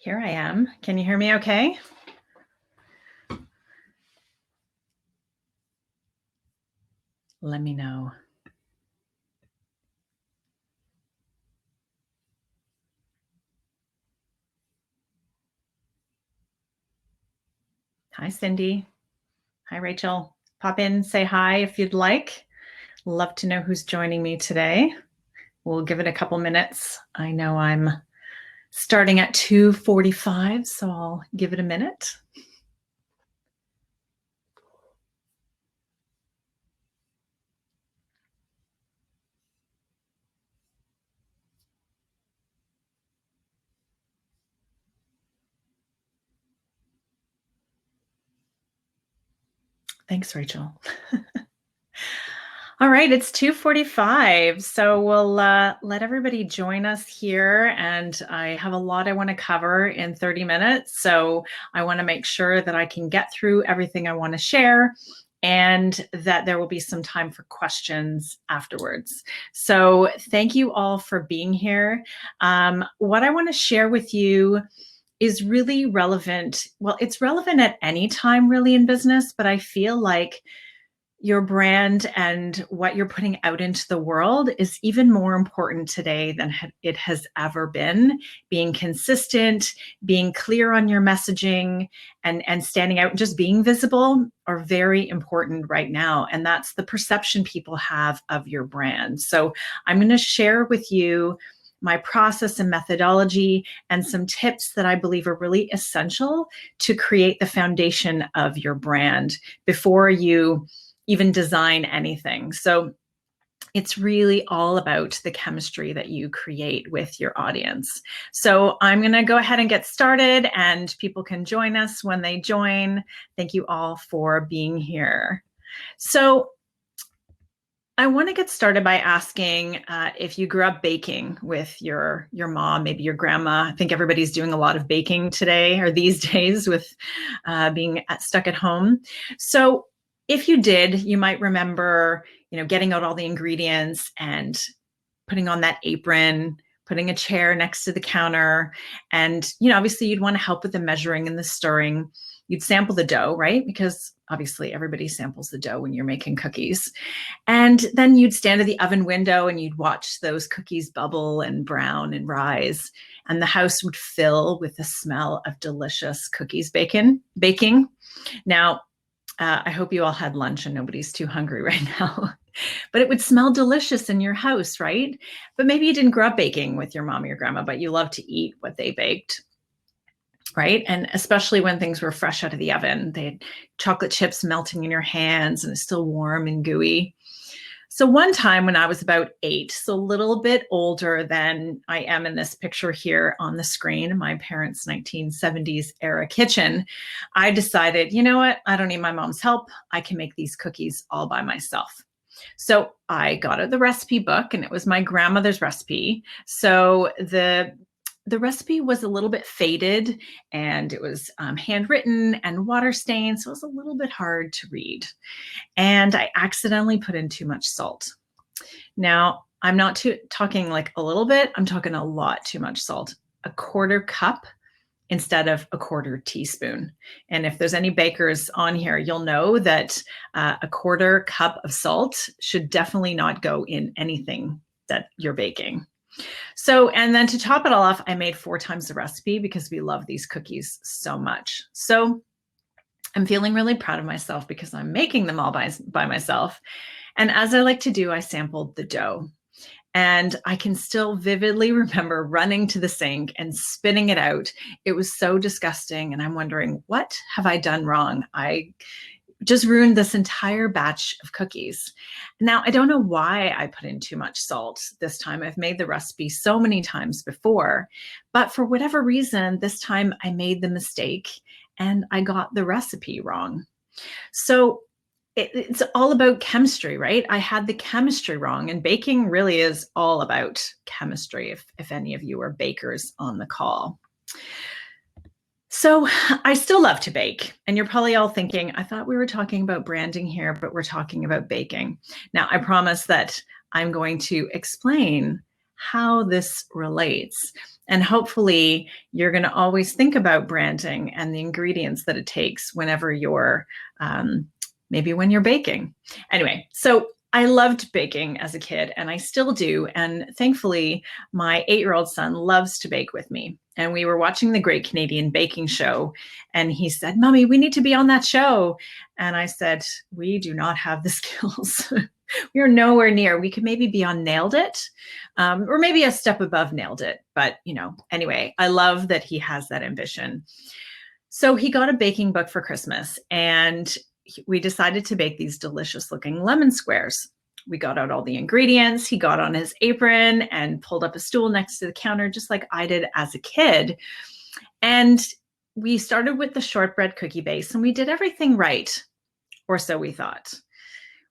Here I am. Can you hear me okay? Let me know. Hi, Cindy. Hi, Rachel. Pop in, say hi if you'd like. Love to know who's joining me today. We'll give it a couple minutes. I know I'm starting at 2:45, so I'll give it a minute. Thanks, Rachel. All right, it's 2:45, so we'll let everybody join us here, and I have a lot I want to cover in 30 minutes, so I want to make sure that I can get through everything I want to share and that there will be some time for questions afterwards. So thank you all for being here. What I want to share with you is really relevant. Well, it's relevant at any time really in business, but I feel like your brand and what you're putting out into the world is even more important today than it has ever been. Being consistent, being clear on your messaging, and standing out and just being visible are very important right now. And that's the perception people have of your brand. So I'm going to share with you my process and methodology and some tips that I believe are really essential to create the foundation of your brand before you even design anything. So it's really all about the chemistry that you create with your audience. So I'm going to go ahead and get started, and people can join us when they join. Thank you all for being here. So I want to get started by asking if you grew up baking with your mom, maybe your grandma. I think everybody's doing a lot of baking today or these days with being stuck at home. So if you did, you might remember, getting out all the ingredients and putting on that apron, putting a chair next to the counter. And, obviously you'd want to help with the measuring and the stirring. You'd sample the dough, right? Because obviously everybody samples the dough when you're making cookies. And then you'd stand at the oven window and you'd watch those cookies bubble and brown and rise. And the house would fill with the smell of delicious cookies baking. Now, I hope you all had lunch and nobody's too hungry right now. But it would smell delicious in your house, right? But maybe you didn't grow up baking with your mom or your grandma, but you love to eat what they baked, right? And especially when things were fresh out of the oven, they had chocolate chips melting in your hands and it's still warm and gooey. So one time when I was about 8, so a little bit older than I am in this picture here on the screen, my parents' 1970s era kitchen, I decided, you know what? I don't need my mom's help. I can make these cookies all by myself. So I got out the recipe book, and it was my grandmother's recipe. So the recipe was a little bit faded, and it was handwritten and water stained, so it was a little bit hard to read. And I accidentally put in too much salt. Now, I'm not talking like a little bit, I'm talking a lot too much salt. A 1/4 cup instead of a 1/4 teaspoon. And if there's any bakers on here, you'll know that a 1/4 cup of salt should definitely not go in anything that you're baking. So, and then to top it all off, I made 4 times the recipe because we love these cookies so much. So I'm feeling really proud of myself because I'm making them all by myself. And as I like to do, I sampled the dough. And I can still vividly remember running to the sink and spitting it out. It was so disgusting. And I'm wondering, what have I done wrong? I just ruined this entire batch of cookies. Now, I don't know why I put in too much salt this time. I've made the recipe so many times before, but for whatever reason, this time I made the mistake and I got the recipe wrong. So it's all about chemistry, right? I had the chemistry wrong, and baking really is all about chemistry, if any of you are bakers on the call. So I still love to bake, and you're probably all thinking, I thought we were talking about branding here, but we're talking about baking. Now, I promise that I'm going to explain how this relates. And hopefully, you're going to always think about branding and the ingredients that it takes whenever you're, maybe when you're baking. Anyway, so I loved baking as a kid, and I still do. And thankfully, my 8-year-old son loves to bake with me. And we were watching the Great Canadian Baking Show, and he said, "Mommy, we need to be on that show." And I said, "We do not have the skills." We are nowhere near. We could maybe be on Nailed It, or maybe a step above Nailed It. But, anyway, I love that he has that ambition. So he got a baking book for Christmas, and we decided to bake these delicious looking lemon squares. We got out all the ingredients. He got on his apron and pulled up a stool next to the counter, just like I did as a kid. And we started with the shortbread cookie base, and we did everything right, or so we thought.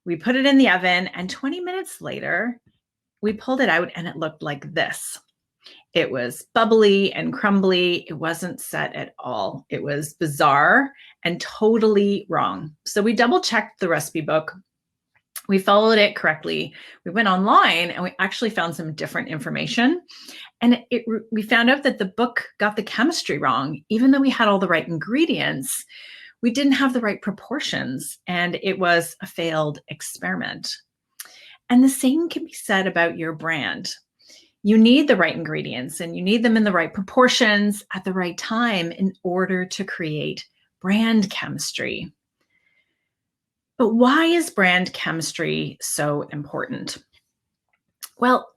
We put it in the oven, and 20 minutes later, we pulled it out, and it looked like this. It was bubbly and crumbly. It wasn't set at all. It was bizarre and totally wrong. So we double-checked the recipe book. We followed it correctly. We went online, and we actually found some different information. And we found out that the book got the chemistry wrong. Even though we had all the right ingredients, we didn't have the right proportions, and it was a failed experiment. And the same can be said about your brand. You need the right ingredients, and you need them in the right proportions at the right time in order to create brand chemistry. But why is brand chemistry so important? Well,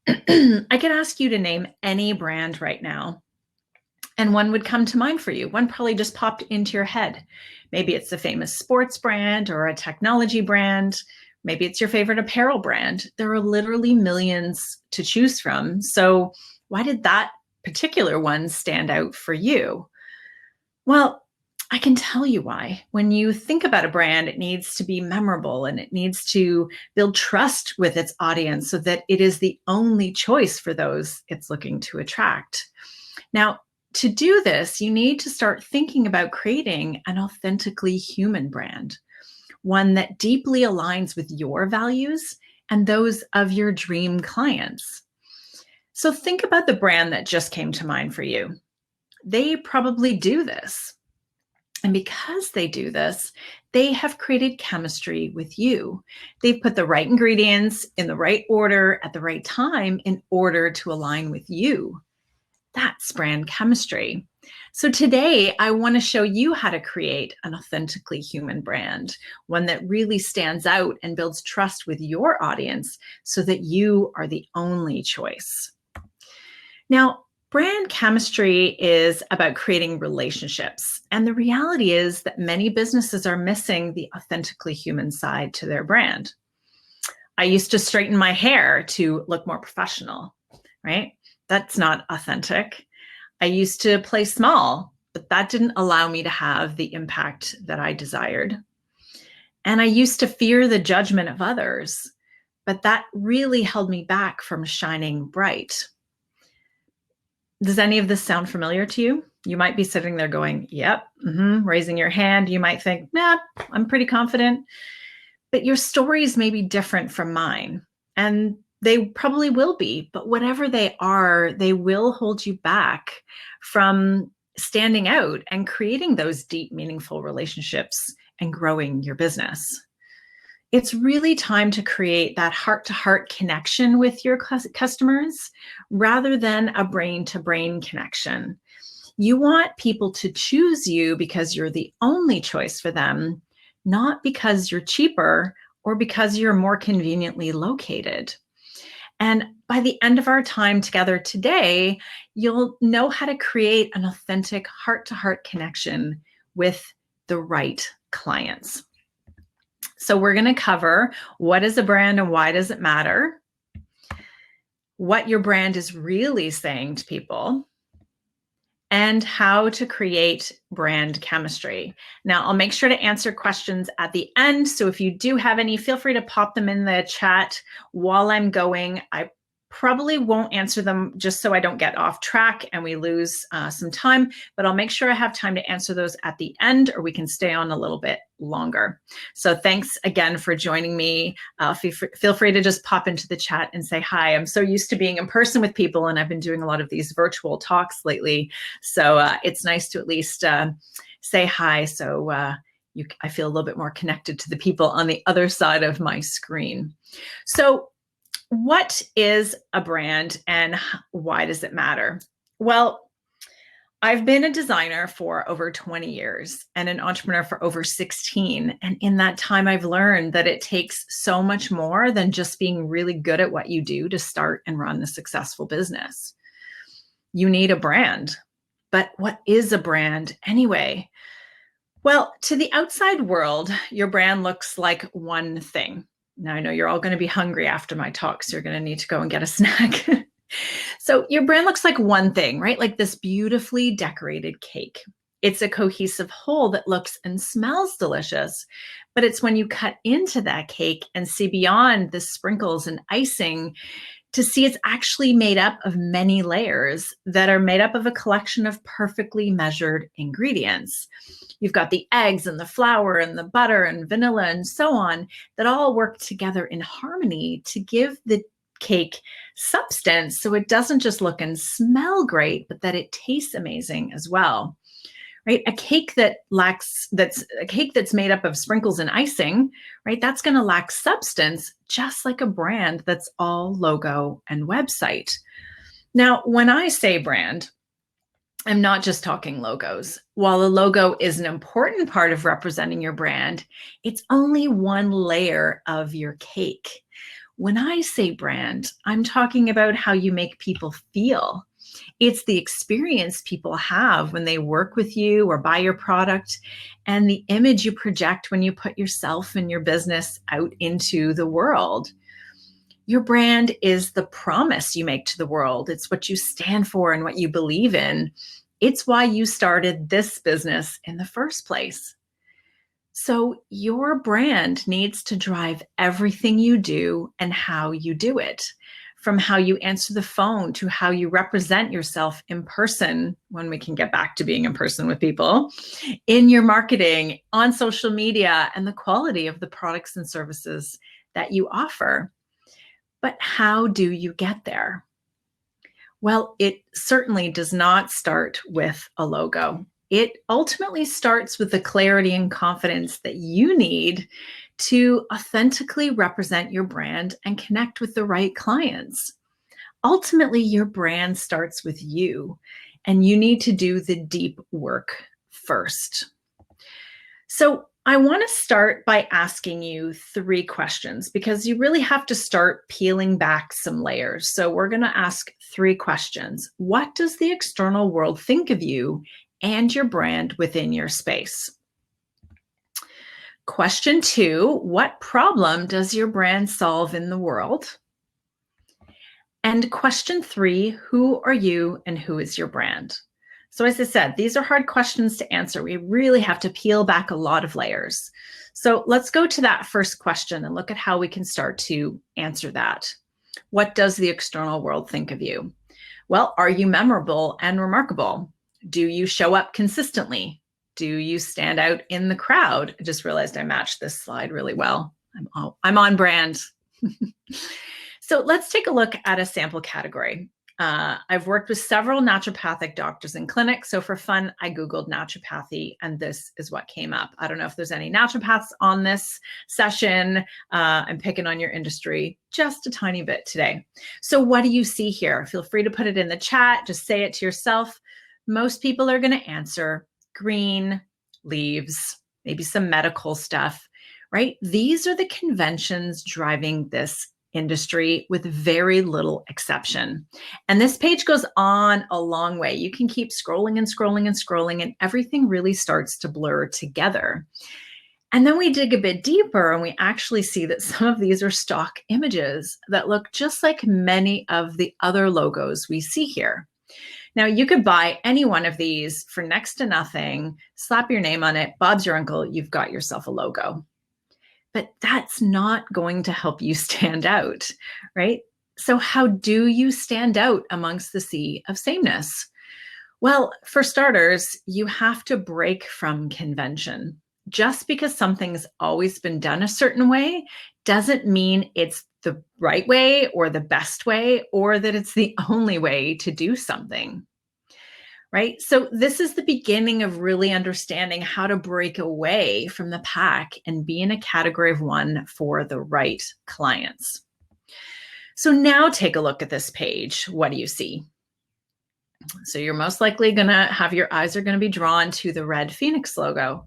I could ask you to name any brand right now, and one would come to mind for you. One probably just popped into your head. Maybe it's a famous sports brand or a technology brand. Maybe it's your favorite apparel brand. There are literally millions to choose from. So why did that particular one stand out for you? Well, I can tell you why. When you think about a brand, it needs to be memorable, and it needs to build trust with its audience so that it is the only choice for those it's looking to attract. Now, to do this, you need to start thinking about creating an authentically human brand, one that deeply aligns with your values and those of your dream clients. So think about the brand that just came to mind for you. They probably do this. And because they do this, they have created chemistry with you. They've put the right ingredients in the right order at the right time in order to align with you. That's brand chemistry. So today, I want to show you how to create an authentically human brand, one that really stands out and builds trust with your audience so that you are the only choice. Now, brand chemistry is about creating relationships. And the reality is that many businesses are missing the authentically human side to their brand. I used to straighten my hair to look more professional, right? That's not authentic. I used to play small, but that didn't allow me to have the impact that I desired. And I used to fear the judgment of others, but that really held me back from shining bright. Does any of this sound familiar to you? You might be sitting there going, yep, raising your hand. You might think, nah, I'm pretty confident. But your stories may be different from mine. And they probably will be, but whatever they are, they will hold you back from standing out and creating those deep, meaningful relationships and growing your business. It's really time to create that heart-to-heart connection with your customers rather than a brain-to-brain connection. You want people to choose you because you're the only choice for them, not because you're cheaper or because you're more conveniently located. And by the end of our time together today, you'll know how to create an authentic heart-to-heart connection with the right clients. So we're going to cover what is a brand and why does it matter, what your brand is really saying to people, and how to create brand chemistry. Now, I'll make sure to answer questions at the end. So if you do have any, feel free to pop them in the chat while I'm going. I probably won't answer them just so I don't get off track and we lose some time, but I'll make sure I have time to answer those at the end, or we can stay on a little bit longer. So thanks again for joining me. Feel free to just pop into the chat and say hi. I'm so used to being in person with people, and I've been doing a lot of these virtual talks lately. So it's nice to at least say hi. So I feel a little bit more connected to the people on the other side of my screen. So what is a brand and why does it matter? Well, I've been a designer for over 20 years and an entrepreneur for over 16. And in that time, I've learned that it takes so much more than just being really good at what you do to start and run a successful business. You need a brand. But what is a brand anyway? Well, to the outside world, your brand looks like one thing. Now, I know you're all going to be hungry after my talk, so you're going to need to go and get a snack. So your brand looks like one thing, right? Like this beautifully decorated cake. It's a cohesive whole that looks and smells delicious, but it's when you cut into that cake and see beyond the sprinkles and icing to see it's actually made up of many layers that are made up of a collection of perfectly measured ingredients. You've got the eggs and the flour and the butter and vanilla and so on that all work together in harmony to give the cake substance, so it doesn't just look and smell great, but that it tastes amazing as well. Right? A cake that's made up of sprinkles and icing, right? That's going to lack substance, just like a brand that's all logo and website. Now, when I say brand, I'm not just talking logos. While the logo is an important part of representing your brand, it's only one layer of your cake. When I say brand, I'm talking about how you make people feel. It's the experience people have when they work with you or buy your product, and the image you project when you put yourself and your business out into the world. Your brand is the promise you make to the world. It's what you stand for and what you believe in. It's why you started this business in the first place. So your brand needs to drive everything you do and how you do it, from how you answer the phone to how you represent yourself in person, when we can get back to being in person with people, in your marketing, on social media, and the quality of the products and services that you offer. But how do you get there? Well, it certainly does not start with a logo. It ultimately starts with the clarity and confidence that you need to authentically represent your brand and connect with the right clients. Ultimately, your brand starts with you, and you need to do the deep work first. So I want to start by asking you 3 questions, because you really have to start peeling back some layers. So we're going to ask 3 questions. What does the external world think of you and your brand within your space? Question 2, what problem does your brand solve in the world? And question 3, who are you and who is your brand? So as I said, these are hard questions to answer. We really have to peel back a lot of layers. So let's go to that first question and look at how we can start to answer that. What does the external world think of you? Well, are you memorable and remarkable? Do you show up consistently? Do you stand out in the crowd? I just realized I matched this slide really well. I'm on brand. So let's take a look at a sample category. I've worked with several naturopathic doctors in clinics. So for fun, I Googled naturopathy and this is what came up. I don't know if there's any naturopaths on this session. I'm picking on your industry just a tiny bit today. So what do you see here? Feel free to put it in the chat. Just say it to yourself. Most people are going to answer green, leaves, maybe some medical stuff, right? These are the conventions driving this industry with very little exception. And this page goes on a long way. You can keep scrolling and scrolling and scrolling, and everything really starts to blur together. And then we dig a bit deeper and we actually see that some of these are stock images that look just like many of the other logos we see here. Now, you could buy any one of these for next to nothing, slap your name on it, Bob's your uncle, you've got yourself a logo. But that's not going to help you stand out, right? So how do you stand out amongst the sea of sameness? Well, for starters, you have to break from convention. just because something's always been done a certain way doesn't mean it's the right way or the best way or that it's the only way to do something. Right? So, this is the beginning of really understanding how to break away from the pack and be in a category of one for the right clients. So, now take a look at this page. What do you see? So, you're most likely going to have your eyes are going to be drawn to the red Phoenix logo.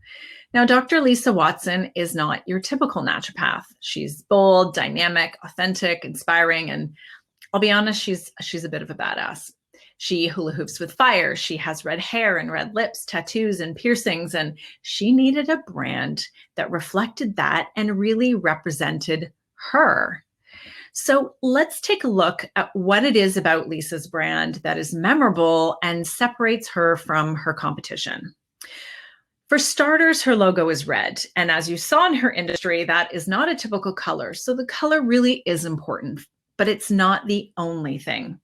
Now, Dr. Lisa Watson is not your typical naturopath. She's bold, dynamic, authentic, inspiring, and I'll be honest, she's a bit of a badass. She hula hoops with fire. She has red hair and red lips, tattoos and piercings, and she needed a brand that reflected that and really represented her. So let's take a look at what it is about Lisa's brand that is memorable and separates her from her competition. For starters, her logo is red. And as you saw in her industry, that is not a typical color. So the color really is important, but it's not the only thing.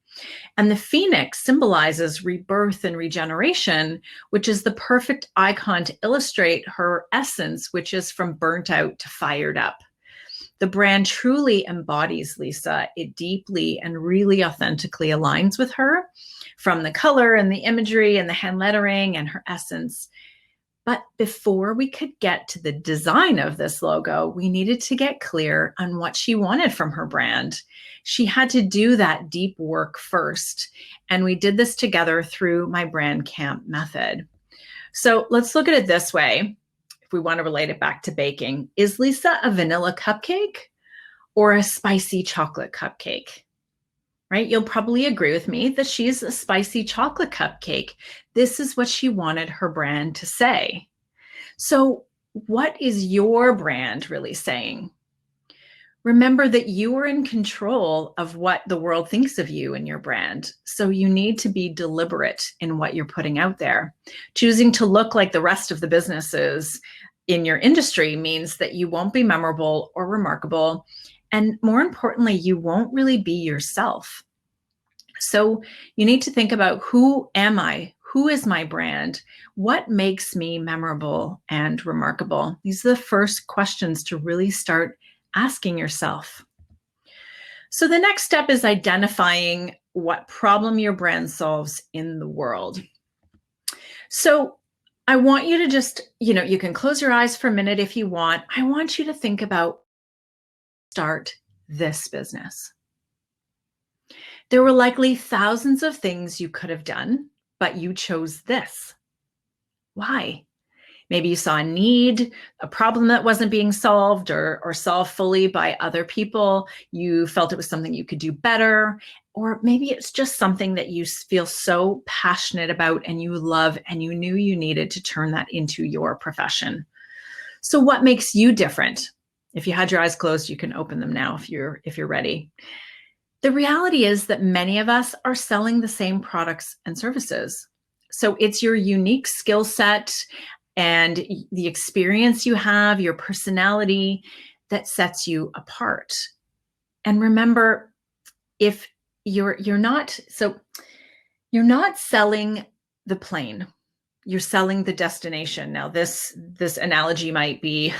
And the phoenix symbolizes rebirth and regeneration, which is the perfect icon to illustrate her essence, which is from burnt out to fired up. The brand truly embodies Lisa. It deeply and really authentically aligns with her, from the color and the imagery and the hand lettering and her essence. But before we could get to the design of this logo, we needed to get clear on what she wanted from her brand. She had to do that deep work first. And we did this together through my brand camp method. So let's look at it this way. If we want to relate it back to baking, is Lisa a vanilla cupcake or a spicy chocolate cupcake? Right? You'll probably agree with me that she's a spicy chocolate cupcake. This is what she wanted her brand to say. So, what is your brand really saying? Remember that you are in control of what the world thinks of you and your brand. So you need to be deliberate in what you're putting out there. Choosing to look like the rest of the businesses in your industry means that you won't be memorable or remarkable. And more importantly, you won't really be yourself. So you need to think about, who am I? Who is my brand? What makes me memorable and remarkable? These are the first questions to really start asking yourself. So the next step is identifying what problem your brand solves in the world. So I want you to just, you can close your eyes for a minute if you want. I want you to think about, start this business. There were likely thousands of things you could have done, but you chose this. Why? Maybe you saw a need, a problem that wasn't being solved or solved fully by other people. You felt it was something you could do better, or maybe it's just something that you feel so passionate about and you love, and you knew you needed to turn that into your profession. So what makes you different? If you had your eyes closed, you can open them now if you're ready. The reality is that many of us are selling the same products and services. So it's your unique skill set and the experience you have, your personality, that sets you apart. And remember, if you're not selling the plane, you're selling the destination. Now, this analogy might be,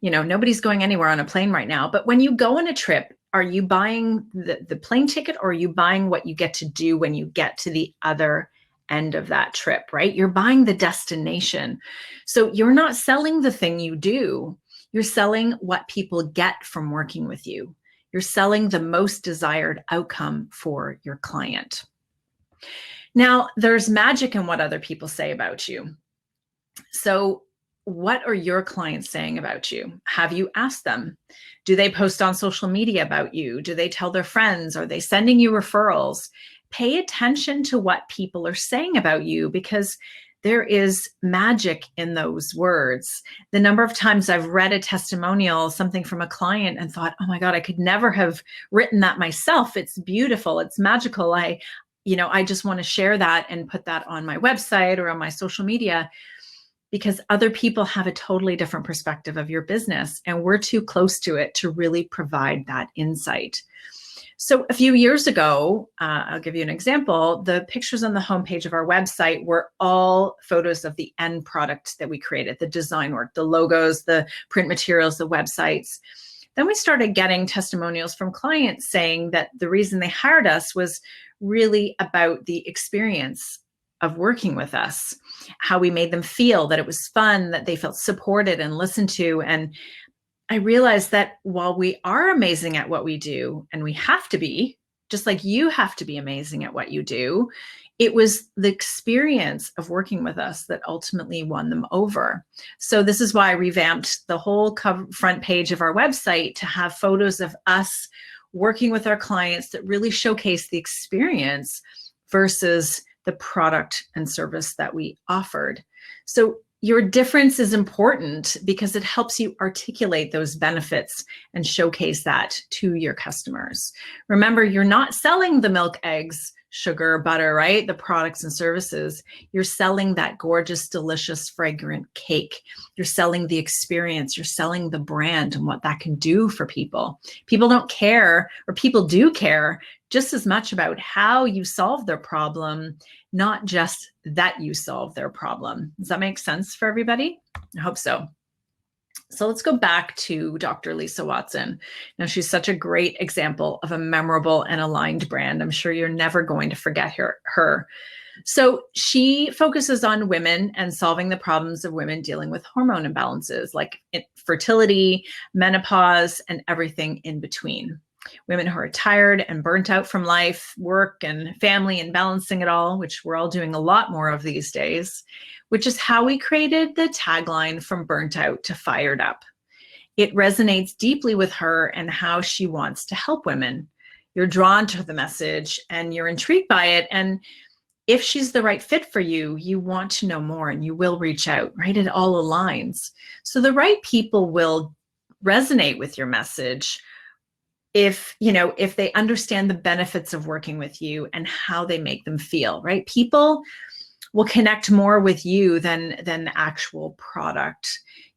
nobody's going anywhere on a plane right now, but when you go on a trip, are you buying the plane ticket, or are you buying what you get to do when you get to the other end of that trip, right? You're buying the destination. So you're not selling the thing you do. You're selling what people get from working with you. You're selling the most desired outcome for your client. Now, there's magic in what other people say about you. So what are your clients saying about you? Have you asked them? Do they post on social media about you? Do they tell their friends? Are they sending you referrals? Pay attention to what people are saying about you, because there is magic in those words. The number of times I've read a testimonial, something from a client, and thought, oh my God, I could never have written that myself. It's beautiful. It's magical. I just want to share that and put that on my website or on my social media, because other people have a totally different perspective of your business, and we're too close to it to really provide that insight. So a few years ago, I'll give you an example. The pictures on the homepage of our website were all photos of the end product that we created, the design work, the logos, the print materials, the websites. Then we started getting testimonials from clients saying that the reason they hired us was really about the experience of working with us, how we made them feel, that it was fun, that they felt supported and listened to. And I realized that while we are amazing at what we do, and we have to be, just like you have to be amazing at what you do, it was the experience of working with us that ultimately won them over. So this is why I revamped the whole front page of our website to have photos of us working with our clients that really showcase the experience versus the product and service that we offered. So your difference is important because it helps you articulate those benefits and showcase that to your customers. Remember, you're not selling the milk, eggs, sugar, butter, right? The products and services. You're selling that gorgeous, delicious, fragrant cake. You're selling the experience. You're selling the brand and what that can do for people. People don't care, or people do care just as much about how you solve their problem, not just that you solve their problem. Does that make sense for everybody? I hope so. So let's go back to Dr. Lisa Watson. Now, she's such a great example of a memorable and aligned brand. I'm sure you're never going to forget her. So she focuses on women and solving the problems of women dealing with hormone imbalances like fertility, menopause, and everything in between. Women who are tired and burnt out from life, work, and family, and balancing it all, which we're all doing a lot more of these days, which is how we created the tagline From Burnt Out to Fired Up. It resonates deeply with her and how she wants to help women. You're drawn to the message and you're intrigued by it. And if she's the right fit for you, you want to know more and you will reach out, right? It all aligns. So the right people will resonate with your message if they understand the benefits of working with you and how they make them feel, right? People will connect more with you than the actual product.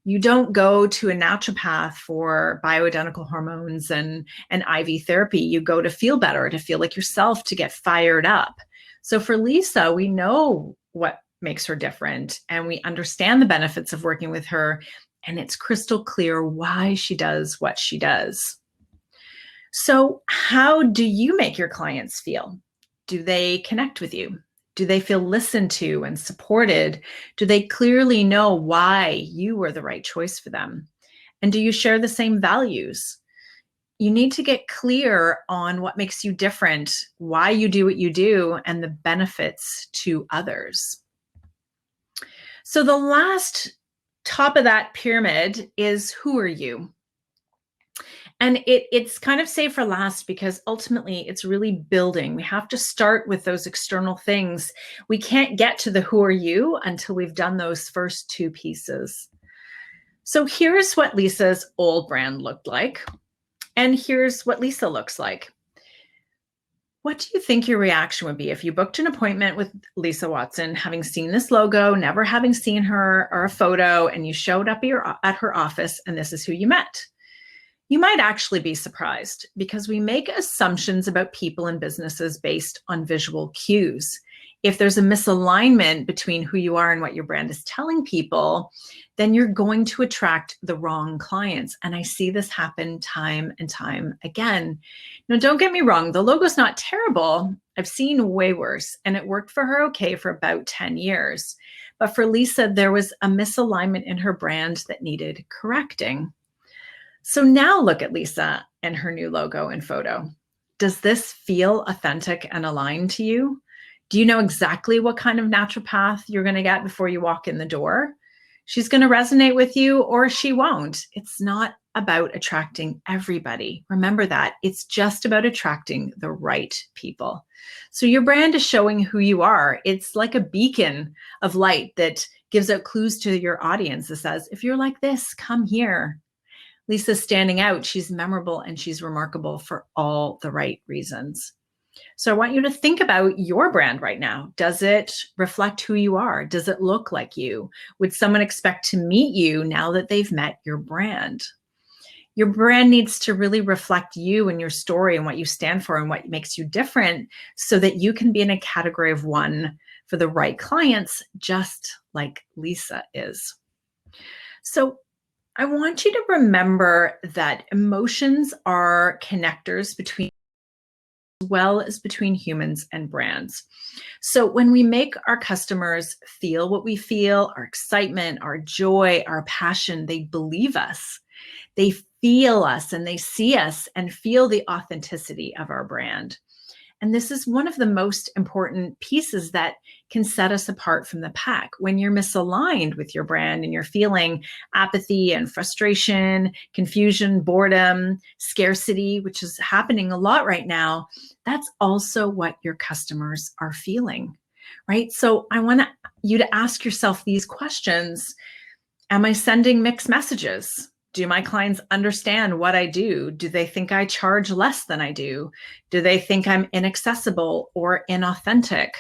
You don't go to a naturopath for bioidentical hormones and IV therapy. You go to feel better, to feel like yourself, to get fired up. So for Lisa, we know what makes her different and we understand the benefits of working with her, and it's crystal clear why she does what she does. So how do you make your clients feel? Do they connect with you? Do they feel listened to and supported? Do they clearly know why you are the right choice for them? And do you share the same values? You need to get clear on what makes you different, why you do what you do, and the benefits to others. So the last top of that pyramid is, who are you? And it's kind of saved for last because ultimately it's really building. We have to start with those external things. We can't get to the who are you until we've done those first two pieces. So here's what Lisa's old brand looked like. And here's what Lisa looks like. What do you think your reaction would be if you booked an appointment with Lisa Watson, having seen this logo, never having seen her or a photo, and you showed up at her office and this is who you met? You might actually be surprised because we make assumptions about people and businesses based on visual cues. If there's a misalignment between who you are and what your brand is telling people, then you're going to attract the wrong clients. And I see this happen time and time again. Now, don't get me wrong, the logo's not terrible. I've seen way worse, and it worked for her okay for about 10 years. But for Lisa, there was a misalignment in her brand that needed correcting. So now look at Lisa and her new logo and photo. Does this feel authentic and aligned to you? Do you know exactly what kind of naturopath you're going to get before you walk in the door? She's going to resonate with you or she won't. It's not about attracting everybody. Remember that. It's just about attracting the right people. So your brand is showing who you are. It's like a beacon of light that gives out clues to your audience that says, if you're like this, come here. Lisa's standing out. She's memorable and she's remarkable for all the right reasons. So I want you to think about your brand right now. Does it reflect who you are? Does it look like you? Would someone expect to meet you now that they've met your brand? Your brand needs to really reflect you and your story and what you stand for and what makes you different so that you can be in a category of one for the right clients, just like Lisa is. So I want you to remember that emotions are connectors between as well as between humans and brands. So when we make our customers feel what we feel, our excitement, our joy, our passion, they believe us. They feel us and they see us and feel the authenticity of our brand. And this is one of the most important pieces that can set us apart from the pack. When you're misaligned with your brand and you're feeling apathy and frustration, confusion, boredom, scarcity, which is happening a lot right now, that's also what your customers are feeling, right? So I want you to ask yourself these questions. Am I sending mixed messages? Do my clients understand what I do? Do they think I charge less than I do? Do they think I'm inaccessible or inauthentic?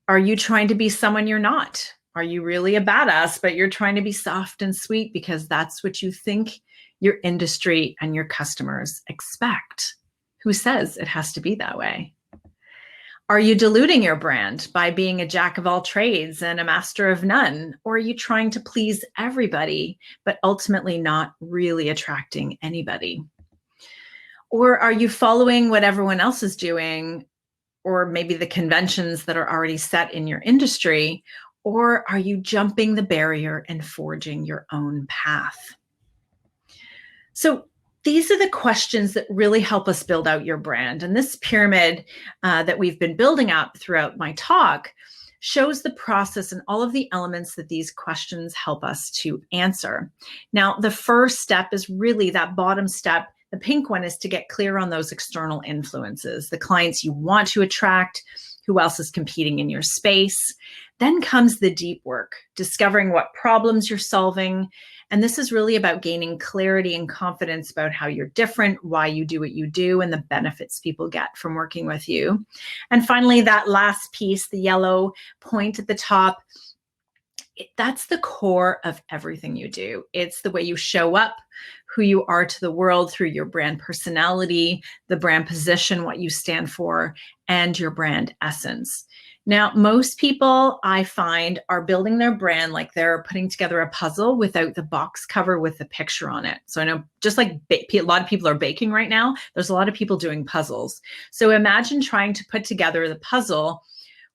Are you trying to be someone you're not? Are you really a badass, but you're trying to be soft and sweet because that's what you think your industry and your customers expect? Who says it has to be that way? Are you diluting your brand by being a jack of all trades and a master of none? Or are you trying to please everybody, but ultimately not really attracting anybody? Or are you following what everyone else is doing, or maybe the conventions that are already set in your industry? Or are you jumping the barrier and forging your own path? So these are the questions that really help us build out your brand. And this pyramid that we've been building up throughout my talk shows the process and all of the elements that these questions help us to answer. Now, the first step is really that bottom step. The pink one is to get clear on those external influences, the clients you want to attract, who else is competing in your space. Then comes the deep work, discovering what problems you're solving. And this is really about gaining clarity and confidence about how you're different, why you do what you do, and the benefits people get from working with you. And finally, that last piece, the yellow point at the top, that's the core of everything you do. It's the way you show up, who you are to the world through your brand personality, the brand position, what you stand for, and your brand essence. Now, most people I find are building their brand like they're putting together a puzzle without the box cover with the picture on it. So I know just like a lot of people are baking right now, there's a lot of people doing puzzles. So imagine trying to put together the puzzle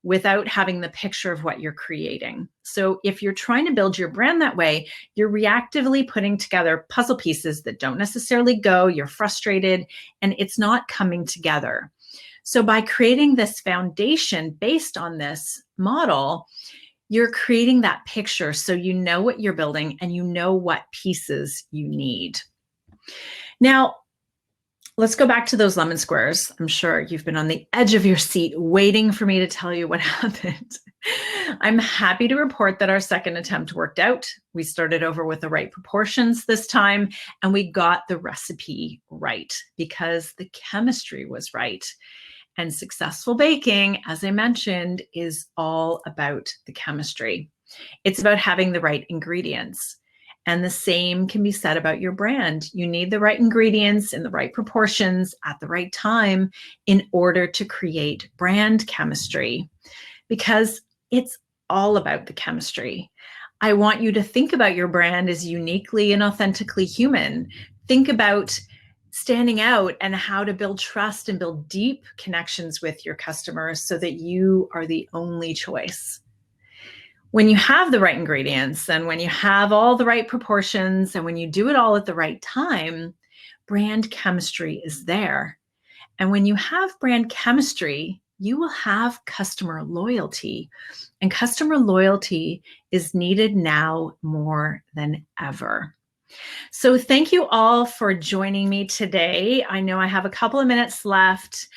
without having the picture of what you're creating. So if you're trying to build your brand that way, you're reactively putting together puzzle pieces that don't necessarily go, you're frustrated, and it's not coming together. So by creating this foundation based on this model, you're creating that picture so you know what you're building and you know what pieces you need. Now, let's go back to those lemon squares. I'm sure you've been on the edge of your seat waiting for me to tell you what happened. I'm happy to report that our second attempt worked out. We started over with the right proportions this time, and we got the recipe right because the chemistry was right. And successful baking, as I mentioned, is all about the chemistry. It's about having the right ingredients. And the same can be said about your brand. You need the right ingredients in the right proportions at the right time in order to create brand chemistry, because it's all about the chemistry. I want you to think about your brand as uniquely and authentically human. Think about standing out and how to build trust and build deep connections with your customers so that you are the only choice. When you have the right ingredients and when you have all the right proportions and when you do it all at the right time, brand chemistry is there. And when you have brand chemistry, you will have customer loyalty. And customer loyalty is needed now more than ever. So thank you all for joining me today. I know I have a couple of minutes left.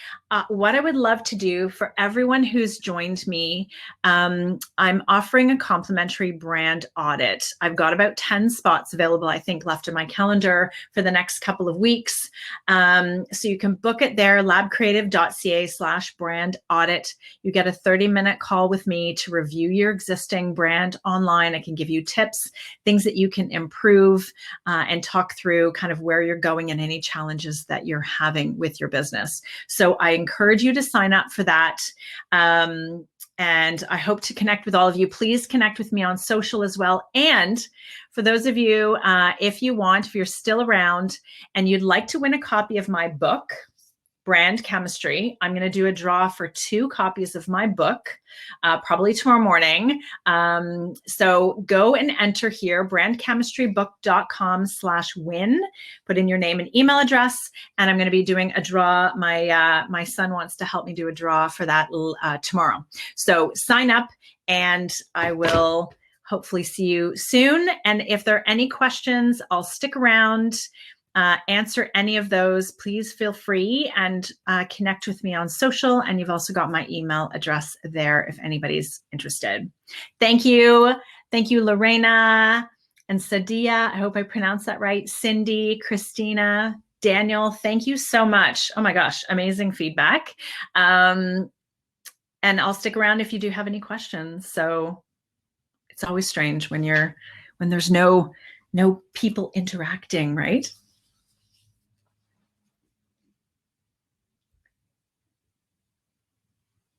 What I would love to do for everyone who's joined me, I'm offering a complimentary brand audit. I've got about 10 spots available, I think, left in my calendar for the next couple of weeks. So you can book it there, labcreative.ca/brand audit. You get a 30-minute call with me to review your existing brand online. I can give you tips, things that you can improve. and talk through kind of where you're going and any challenges that you're having with your business. So I encourage you to sign up for that. And I hope to connect with all of you. Please connect with me on social as well. And for those of you, if you're still around and you'd like to win a copy of my book, Brand Chemistry, I'm going to do a draw for 2 copies of my book, probably tomorrow morning. So go and enter here, brandchemistrybook.com/win. Put in your name and email address, and I'm going to be doing a draw. My son wants to help me do a draw for that tomorrow. So sign up, and I will hopefully see you soon. And if there are any questions, I'll stick around. Answer any of those, please feel free and connect with me on social. And you've also got my email address there if anybody's interested. Thank you. Thank you, Lorena and Sadia. I hope I pronounced that right. Cindy, Christina, Daniel, thank you so much. Oh my gosh, amazing feedback. And I'll stick around if you do have any questions. So it's always strange when there's no people interacting, right?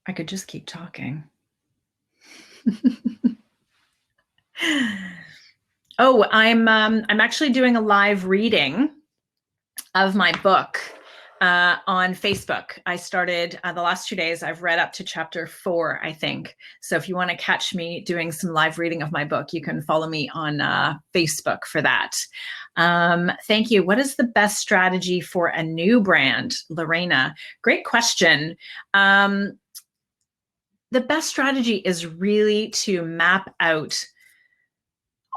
I could just keep talking. Oh, I'm actually doing a live reading of my book on Facebook. I started the last 2 days. I've read up to chapter 4, I think. So if you want to catch me doing some live reading of my book, you can follow me on Facebook for that. Thank you. What is the best strategy for a new brand, Lorena? Great question. The best strategy is really to map out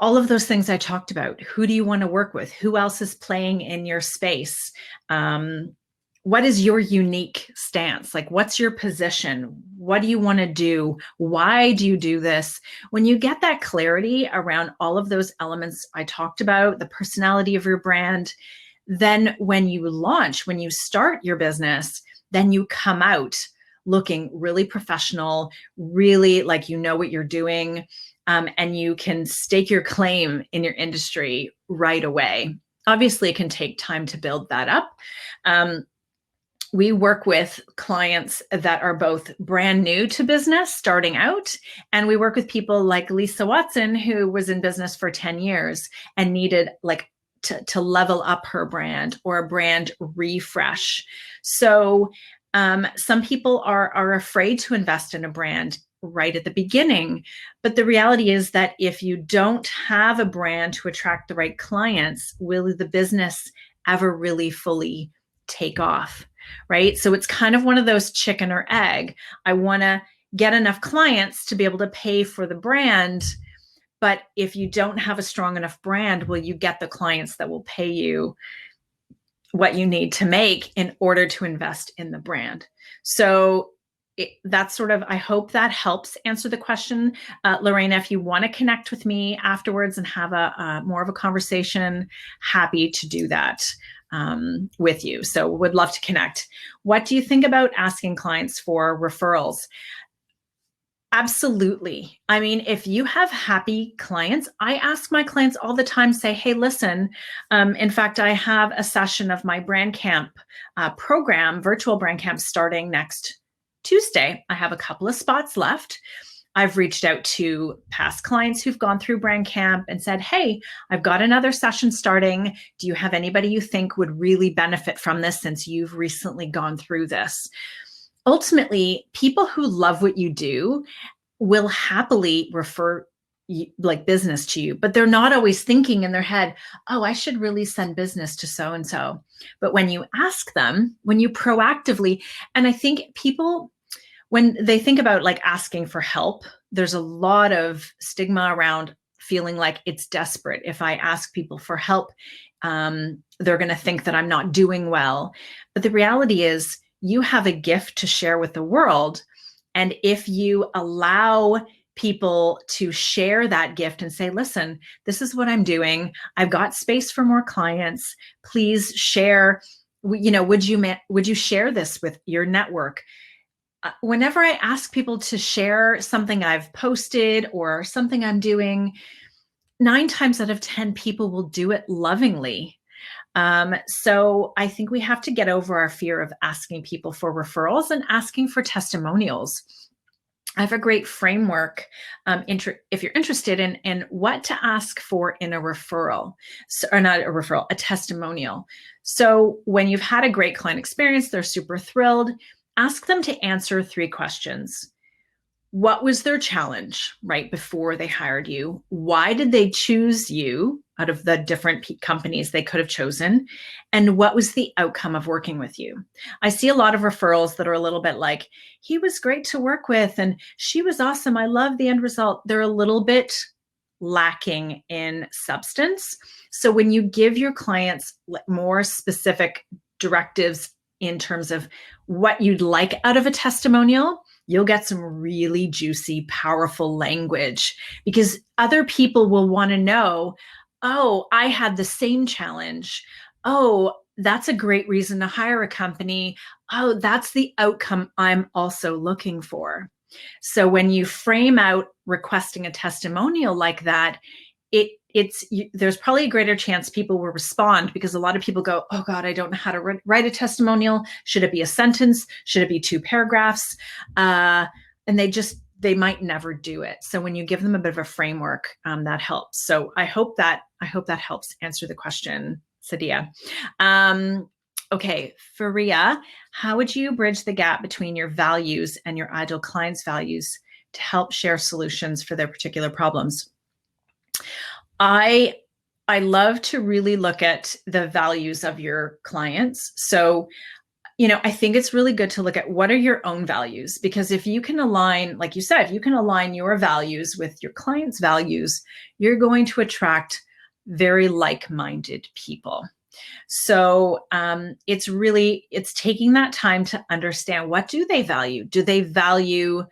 all of those things I talked about. Who do you want to work with? Who else is playing in your space? What is your unique stance? Like, what's your position? What do you want to do? Why do you do this? When you get that clarity around all of those elements I talked about, the personality of your brand, then when you launch, when you start your business, then you come out looking really professional, really like you know what you're doing, and you can stake your claim in your industry right away. Obviously, it can take time to build that up. We work with clients that are both brand new to business, starting out, and we work with people like Lisa Watson, who was in business for 10 years and needed to level up her brand or a brand refresh. So some people are afraid to invest in a brand right at the beginning. But the reality is that if you don't have a brand to attract the right clients, will the business ever really fully take off, right? So it's kind of one of those chicken or egg. I want to get enough clients to be able to pay for the brand. But if you don't have a strong enough brand, will you get the clients that will pay you what you need to make in order to invest in the brand? So that's sort of, I hope that helps answer the question. Lorena, if you want to connect with me afterwards and have a more of a conversation, happy to do that with you. So would love to connect. What do you think about asking clients for referrals? Absolutely. I mean, if you have happy clients, I ask my clients all the time, say, hey, listen, in fact, I have a session of my Brand Camp program, virtual Brand Camp, starting next Tuesday. I have a couple of spots left. I've reached out to past clients who've gone through Brand Camp and said, hey, I've got another session starting. Do you have anybody you think would really benefit from this since you've recently gone through this? Ultimately, people who love what you do will happily refer business to you, but they're not always thinking in their head, oh, I should really send business to so-and-so. But when you ask them, when you proactively, and I think people, when they think about asking for help, there's a lot of stigma around feeling like it's desperate. If I ask people for help, they're going to think that I'm not doing well. But the reality is, you have a gift to share with the world. And if you allow people to share that gift and say, listen, this is what I'm doing. I've got space for more clients. Please share, would you share this with your network? Whenever I ask people to share something I've posted or something I'm doing, 9 times out of 10 people will do it lovingly. So I think we have to get over our fear of asking people for referrals and asking for testimonials. I have a great framework if you're interested in what to ask for in a referral, or not a referral, a testimonial. So when you've had a great client experience, they're super thrilled, ask them to answer 3 questions. What was their challenge right before they hired you? Why did they choose you out of the different companies they could have chosen? And what was the outcome of working with you? I see a lot of referrals that are a little bit like, he was great to work with and she was awesome. I love the end result. They're a little bit lacking in substance. So when you give your clients more specific directives in terms of what you'd like out of a testimonial, you'll get some really juicy, powerful language, because other people will want to know, oh, I had the same challenge. Oh, that's a great reason to hire a company. Oh, that's the outcome I'm also looking for. So when you frame out requesting a testimonial like that, there's probably a greater chance people will respond, because a lot of people go, oh God, I don't know how to write a testimonial. Should it be a sentence? Should it be 2 paragraphs? And they might never do it. So when you give them a bit of a framework, that helps. So I hope that helps answer the question, Sadia. Okay, Faria, how would you bridge the gap between your values and your ideal client's values to help share solutions for their particular problems? I love to really look at the values of your clients. So, I think it's really good to look at what are your own values, because if you can align, like you said, you can align your values with your client's values, you're going to attract very like-minded people. So it's taking that time to understand, what do they value? Do they value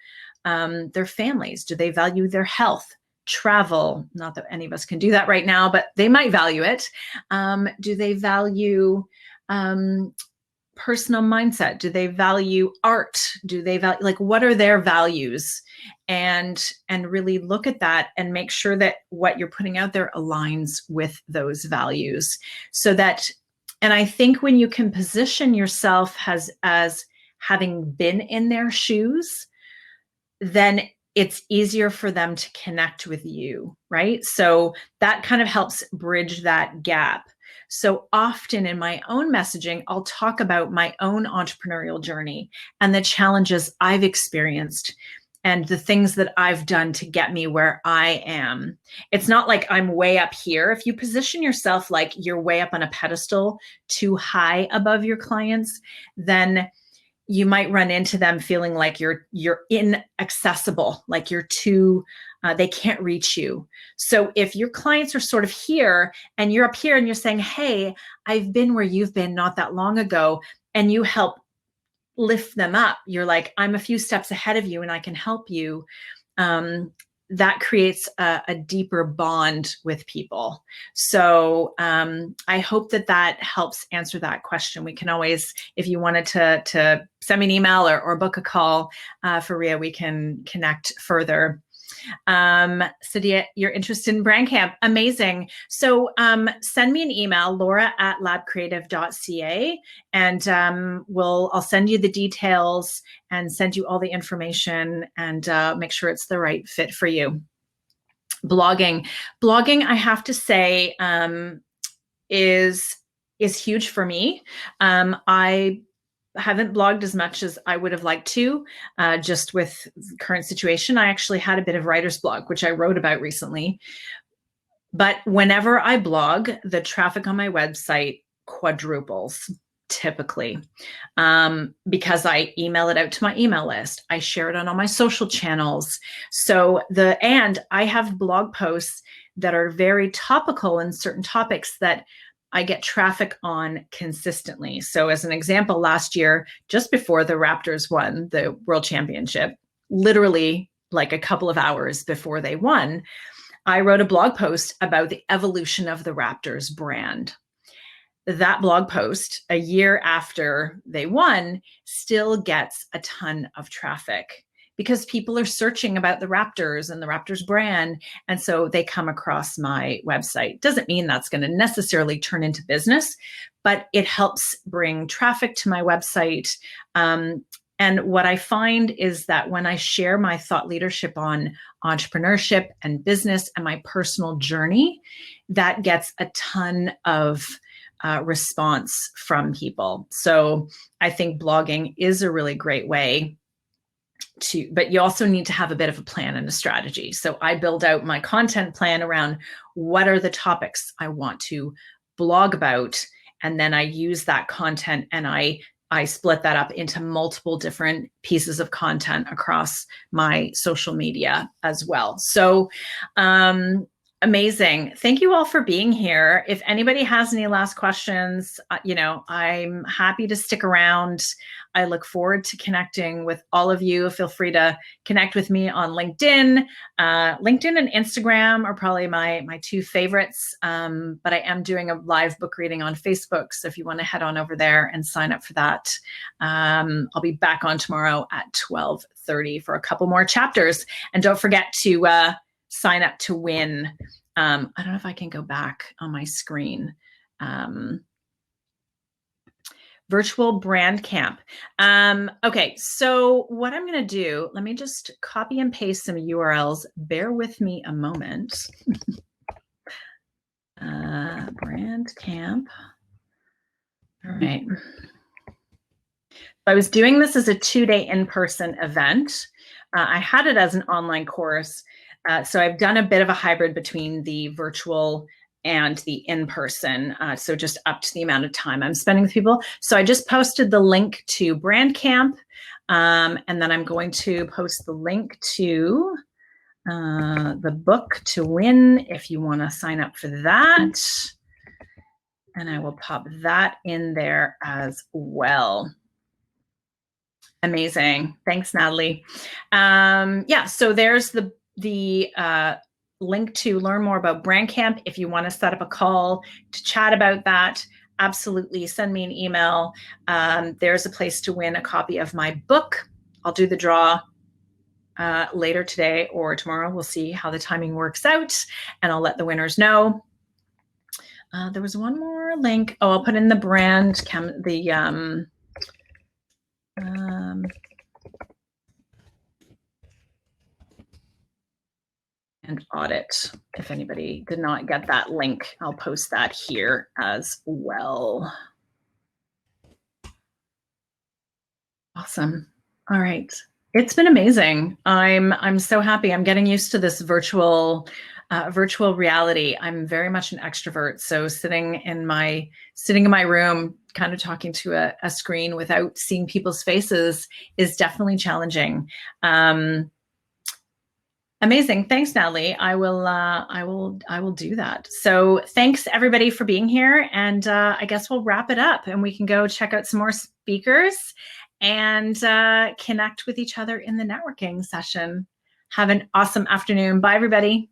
their families? Do they value their health? Travel, not that any of us can do that right now, but they might value it. Do they value personal mindset? Do they value art? Do they value, like, what are their values? And really look at that and make sure that what you're putting out there aligns with those values. So that, and I think when you can position yourself as having been in their shoes, then it's easier for them to connect with you, right? So that kind of helps bridge that gap. So often in my own messaging, I'll talk about my own entrepreneurial journey and the challenges I've experienced and the things that I've done to get me where I am. It's not like I'm way up here. If you position yourself like you're way up on a pedestal, too high above your clients, then you might run into them feeling like you're inaccessible, like you're too, they can't reach you. So if your clients are sort of here and you're up here and you're saying, hey, I've been where you've been not that long ago, and you help lift them up, you're like, I'm a few steps ahead of you and I can help you. That creates a deeper bond with people. So I hope that helps answer that question. We can always, if you wanted to send me an email or book a call for Ria, we can connect further. Sadia, you're interested in brand camp. Amazing. So send me an email, laura@labcreative.ca, and I'll send you the details and send you all the information and make sure it's the right fit for you. Blogging, I have to say, is huge for me. I haven't blogged as much as I would have liked to, just with the current situation. I actually had a bit of writer's block, which I wrote about recently. But whenever I blog, the traffic on my website quadruples typically, because I email it out to my email list. I share it on all my social channels. And I have blog posts that are very topical in certain topics that I get traffic on consistently. So as an example, last year, just before the Raptors won the World Championship, literally like a couple of hours before they won, I wrote a blog post about the evolution of the Raptors brand. That blog post, a year after they won, still gets a ton of traffic because people are searching about the Raptors and the Raptors brand. And so they come across my website. Doesn't mean that's going to necessarily turn into business, but it helps bring traffic to my website. And what I find is that when I share my thought leadership on entrepreneurship and business and my personal journey, that gets a ton of response from people. So I think blogging is a really great way to, but you also need to have a bit of a plan and a strategy. So I build out my content plan around what are the topics I want to blog about. And then I use that content and I split that up into multiple different pieces of content across my social media as well. So amazing. Thank you all for being here. If anybody has any last questions, I'm happy to stick around. I look forward to connecting with all of you. Feel free to connect with me on LinkedIn. LinkedIn and Instagram are probably my two favorites, but I am doing a live book reading on Facebook. So if you want to head on over there and sign up for that, I'll be back on tomorrow at 12:30 for a couple more chapters. And don't forget to sign up to win. I don't know if I can go back on my screen. Virtual brand camp. Okay, so what I'm going to do, let me just copy and paste some URLs. Bear with me a moment. Brand camp. All right. I was doing this as a 2-day in-person event. I had it as an online course. So I've done a bit of a hybrid between the virtual and the in-person. So just up to the amount of time I'm spending with people. So I just posted the link to Brand Camp. And then I'm going to post the link to the book to win if you want to sign up for that. And I will pop that in there as well. Amazing. Thanks, Natalie. Yeah, so there's the link to learn more about Brand Camp. If you want to set up a call to chat about that, absolutely send me an email. There's a place to win a copy of my book. I'll do the draw later today or tomorrow. We'll see how the timing works out, and I'll let the winners know. There was one more link. Oh, I'll put in the brand and audit. If anybody did not get that link, I'll post that here as well. Awesome. All right. It's been amazing. I'm so happy. I'm getting used to this virtual reality. I'm very much an extrovert. So sitting in my room, kind of talking to a screen without seeing people's faces is definitely challenging. Amazing. Thanks, Natalie. I will do that. So thanks everybody for being here. And I guess we'll wrap it up and we can go check out some more speakers and connect with each other in the networking session. Have an awesome afternoon. Bye, everybody.